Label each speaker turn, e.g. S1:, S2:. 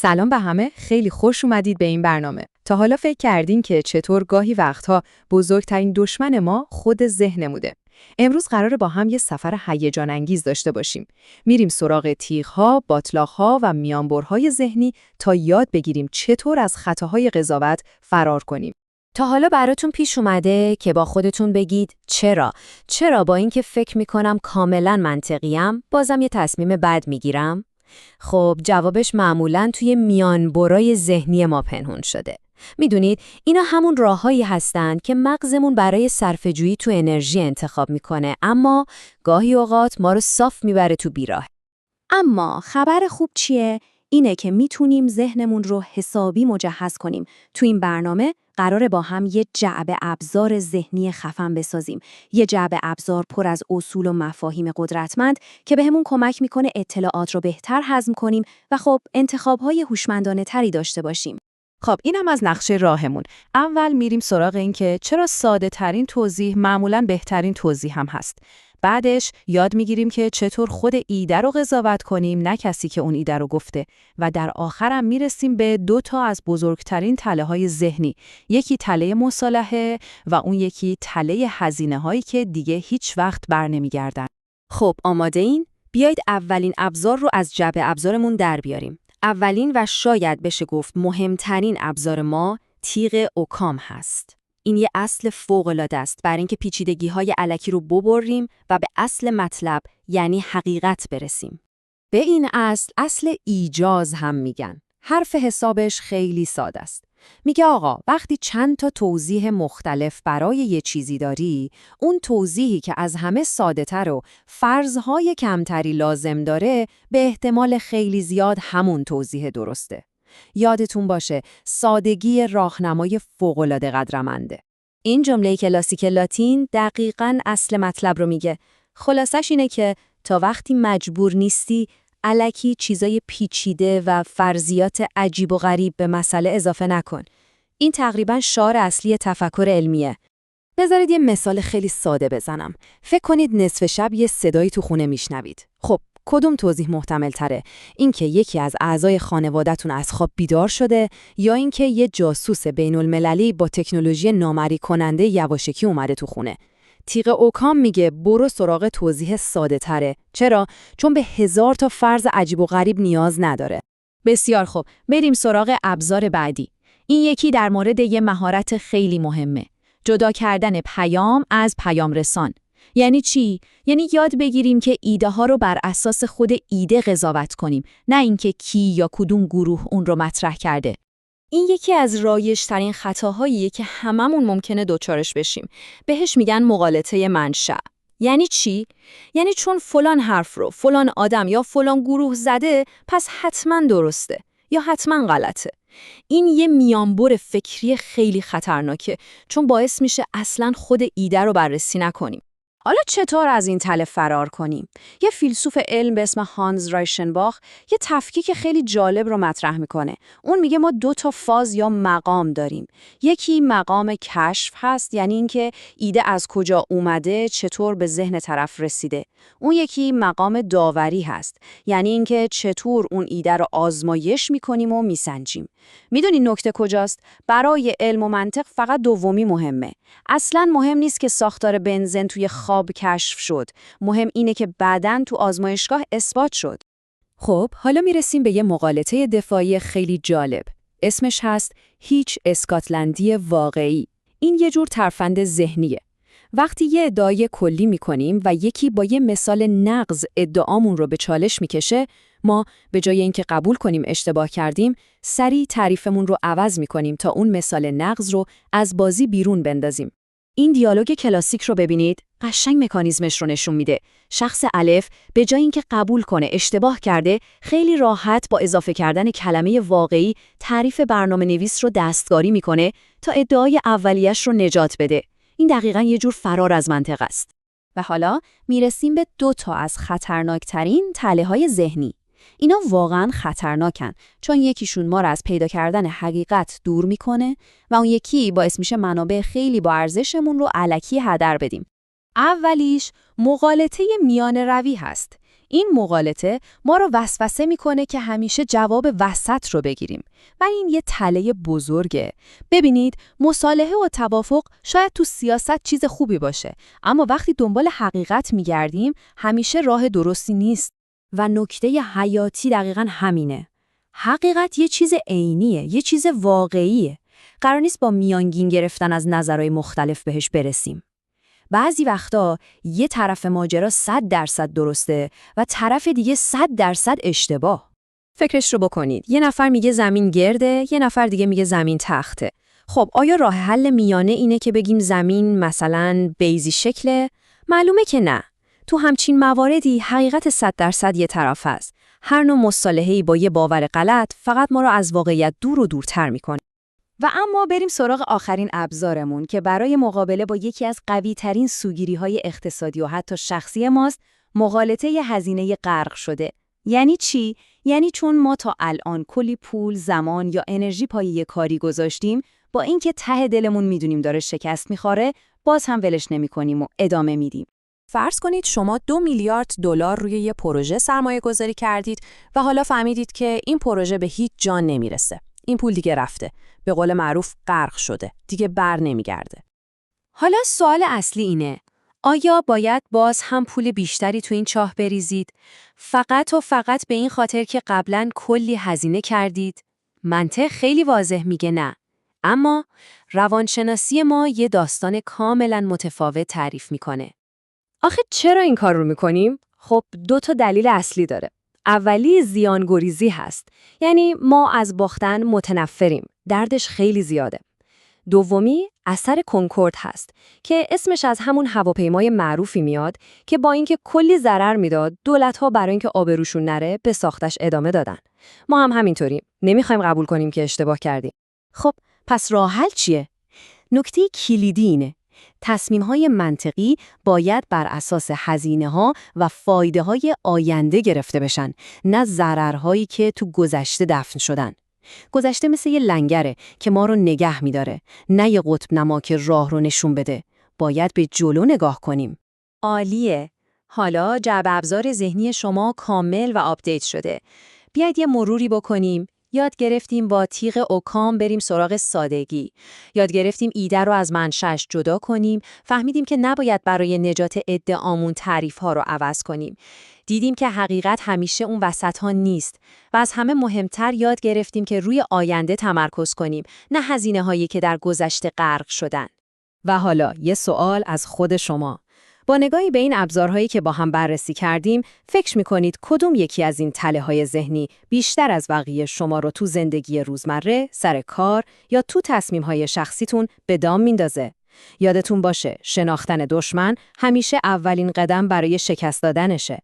S1: سلام به همه، خیلی خوش اومدید به این برنامه. تا حالا فکر کردین که چطور گاهی وقتها بزرگترین دشمن ما خود ذهنمونه؟ امروز قراره با هم یه سفر هیجان انگیز داشته باشیم. میریم سراغ تیغ‌ها، باتلاق‌ها و میانبرهای ذهنی تا یاد بگیریم چطور از خطاهای قضاوت فرار کنیم.
S2: تا حالا براتون پیش اومده که با خودتون بگید چرا با اینکه فکر میکنم کاملا منطقیم بازم یه تصمیم بد میگیرم؟ خب جوابش معمولاً توی میانبرای ذهنی ما پنهون شده. میدونید اینا همون راههایی هستند که مغزمون برای صرفه‌جویی تو انرژی انتخاب میکنه، اما گاهی اوقات ما رو صاف میبره تو بیراه.
S3: اما خبر خوب چیه؟ اینه که میتونیم ذهنمون رو حسابی مجهز کنیم. تو این برنامه قراره با هم یه جعبه ابزار ذهنی خفن بسازیم. یه جعبه ابزار پر از اصول و مفاهیم قدرتمند که بهمون کمک میکنه اطلاعات رو بهتر هضم کنیم و خب انتخاب‌های هوشمندانه تری داشته باشیم.
S1: خب اینم از نقشه راهمون. اول میریم سراغ این که چرا ساده ترین توضیح معمولاً بهترین توضیح هم هست. بعدش یاد میگیریم که چطور خود ایده رو قضاوت کنیم، نه کسی که اون ایده رو گفته. و در آخرم میرسیم به 2 تا از بزرگترین تله‌های ذهنی. یکی تله مصالحه و اون یکی تله هزینه‌هایی که دیگه هیچ وقت برنمیگردن.
S3: خب آماده این؟ بیایید اولین ابزار رو از جعبه ابزارمون در بیاریم. اولین و شاید بشه گفت مهمترین ابزار ما تیغ اوکام هست. این یه اصل فوق‌العاده است برای اینکه پیچیدگی‌های الکی رو ببریم و به اصل مطلب یعنی حقیقت برسیم.
S2: به این اصل ایجاز هم میگن. حرف حسابش خیلی ساده است. میگه آقا وقتی چند تا توضیح مختلف برای یه چیزی داری، اون توضیحی که از همه ساده‌تر و فرض‌های کمتری لازم داره، به احتمال خیلی زیاد همون توضیح درسته. یادتون باشه سادگی راهنمای فوق‌العاده قدرمنده.
S3: این جمله کلاسیک لاتین دقیقاً اصل مطلب رو میگه. خلاصش اینه که تا وقتی مجبور نیستی الکی چیزای پیچیده و فرضیات عجیب و غریب به مسئله اضافه نکن. این تقریباً شعار اصلی تفکر علمیه.
S2: بذارید یه مثال خیلی ساده بزنم. فکر کنید نصف شب یه صدایی تو خونه میشنوید. خب کدوم توضیح محتمل تره؟ اینکه یکی از اعضای خانواده‌تون از خواب بیدار شده یا اینکه یه جاسوس بین‌المللی با تکنولوژی نامری کننده یواشکی اومده تو خونه؟ تیغ اوکام میگه برو سراغ توضیح ساده تره. چرا؟ چون به 1000 تا فرض عجیب و غریب نیاز نداره.
S1: بسیار خوب، بریم سراغ ابزار بعدی. این یکی در مورد یه مهارت خیلی مهمه. جدا کردن پیام از پیام رسان. یعنی چی؟ یعنی یاد بگیریم که ایده ها رو بر اساس خود ایده قضاوت کنیم، نه اینکه کی یا کدوم گروه اون رو مطرح کرده.
S3: این یکی از رایج‌ترین خطاهاییه که هممون ممکنه دوچارش بشیم. بهش میگن مغالطه منشأ. یعنی چی؟ یعنی چون فلان حرف رو فلان آدم یا فلان گروه زده، پس حتما درسته یا حتما غلطه. این یه میانبر فکری خیلی خطرناکه، چون باعث میشه اصلاً خود ایده رو بررسی نکنیم. حالا چطور از این تله فرار کنیم؟ یه فیلسوف علم به اسم هانز رایشنباخ یه تفکیک خیلی جالب رو مطرح میکنه. اون میگه ما 2 تا فاز یا مقام داریم. یکی مقام کشف هست، یعنی اینکه ایده از کجا اومده، چطور به ذهن طرف رسیده. اون یکی مقام داوری هست، یعنی اینکه چطور اون ایده رو آزمایش میکنیم و میسنجیم. میدونی نکته کجاست؟ برای علم و منطق فقط دومی مهمه. اصلاً مهم نیست که ساختار بنزین توی خواب کشف شد. مهم اینه که بعداً تو آزمایشگاه اثبات شد.
S2: خب حالا میرسیم به یه مقالطه دفاعی خیلی جالب. اسمش هست هیچ اسکاتلندی واقعی. این یه جور ترفند ذهنیه. وقتی یه ادعای کلی میکنیم و یکی با یه مثال نقض ادعامون رو به چالش میکشه، ما به جای اینکه قبول کنیم اشتباه کردیم، سریع تعریفمون رو عوض میکنیم تا اون مثال نقض رو از بازی بیرون بندازیم. این دیالوگ کلاسیک رو ببینید، قشنگ مکانیزمش رو نشون میده. شخص الف به جای اینکه قبول کنه اشتباه کرده، خیلی راحت با اضافه کردن کلمه واقعی تعریف برنامه‌نویس رو دستکاری میکنه تا ادعای اولیش رو نجات بده. این دقیقاً یه جور فرار از منطق است.
S3: و حالا میرسیم به 2 تا از خطرناکترین تله‌های ذهنی. اینا واقعاً خطرناکن، چون یکیشون ما رو از پیدا کردن حقیقت دور میکنه و اون یکی باعث میشه منابع خیلی با ارزشمون رو الکی هدر بدیم.
S2: اولیش مغالطه میان روی هست.
S1: این مغالطه ما رو وسوسه میکنه که همیشه جواب وسط رو بگیریم و این یه تله بزرگه. ببینید، مصالحه و توافق شاید تو سیاست چیز خوبی باشه، اما وقتی دنبال حقیقت میگردیم همیشه راه درستی نیست.
S2: و نکته حیاتی دقیقاً همینه. حقیقت یه چیز عینیه، یه چیز واقعیه. قرار نیست با میانگین گرفتن از نظرهای مختلف بهش برسیم. بعضی وقتا یه طرف ماجرا 100% درسته و طرف دیگه 100% اشتباه.
S3: فکرش رو بکنید. یه نفر میگه زمین گرده، یه نفر دیگه میگه زمین تخته. خب آیا راه حل میانه اینه که بگیم زمین مثلا بیضی شکله؟ معلومه که نه. تو همچین مواردی حقیقت 100% یه طرف هست. هر نوع مصالحه‌ای با یه باور غلط فقط ما رو از واقعیت دور و دورتر میکنه.
S1: و اما بریم سراغ آخرین ابزارمون که برای مقابله با یکی از قوی‌ترین سوگیری‌های اقتصادی و حتی شخصی ماست، مغالطه هزینه غرق شده. یعنی چی؟ یعنی چون ما تا الان کلی پول، زمان یا انرژی پای یه کاری گذاشتیم، با اینکه ته دلمون میدونیم داره شکست میخوره، باز هم ولش نمی‌کنیم و ادامه میدیم.
S2: فرض کنید شما 2 میلیارد دلار روی یه پروژه سرمایه گذاری کردید و حالا فهمیدید که این پروژه به هیچ جا نمیرسه. این پول دیگه رفته. به قول معروف غرق شده. دیگه بر نمیگرده.
S3: حالا سوال اصلی اینه: آیا باید باز هم پول بیشتری تو این چاه بریزید؟ فقط و فقط به این خاطر که قبلاً کلی هزینه کردید؟ منطق خیلی واضح میگه نه. اما روانشناسی ما یه داستان کاملاً متفاوت تعریف میکنه. آخه چرا این کار رو میکنیم؟ خب 2 دلیل اصلی داره. اولی زیانگریزی هست. یعنی ما از باختن متنفریم. دردش خیلی زیاده. دومی اثر کنکورد هست که اسمش از همون هواپیمای معروفی میاد که با اینکه کلی ضرر میداد، دولت‌ها برای اینکه آبروشون نره به ساختش ادامه دادن. ما هم همینطوریم. نمیخوایم قبول کنیم که اشتباه کردیم.
S1: خب پس راه حل چیه؟ نکته کلیدی اینه: تصمیم‌های منطقی باید بر اساس هزینه‌ها و فایده‌های آینده گرفته بشن، نه ضررهایی که تو گذشته دفن شدن. گذشته مثل یه لنگره که ما رو نگه می‌داره، نه یه قطب نما که راه رو نشون بده. باید به جلو نگاه کنیم.
S3: عالیه. حالا جعبه ابزار ذهنی شما کامل و آپدیت شده. بیاید یه مروری بکنیم. یاد گرفتیم با تیغ اوکام بریم سراغ سادگی. یاد گرفتیم ایده رو از منشأش جدا کنیم. فهمیدیم که نباید برای نجات ادعامون تعریف‌ها رو عوض کنیم. دیدیم که حقیقت همیشه اون وسط‌ها نیست. و از همه مهمتر یاد گرفتیم که روی آینده تمرکز کنیم، نه هزینه‌هایی که در گذشته غرق شدن.
S1: و حالا یه سوال از خود شما. با نگاهی به این ابزارهایی که با هم بررسی کردیم، فکر می‌کنید کدوم یکی از این تله‌های ذهنی بیشتر از بقیه شما رو تو زندگی روزمره، سر کار یا تو تصمیم‌های شخصیتون به دام میندازه؟ یادتون باشه، شناختن دشمن همیشه اولین قدم برای شکست دادنشه.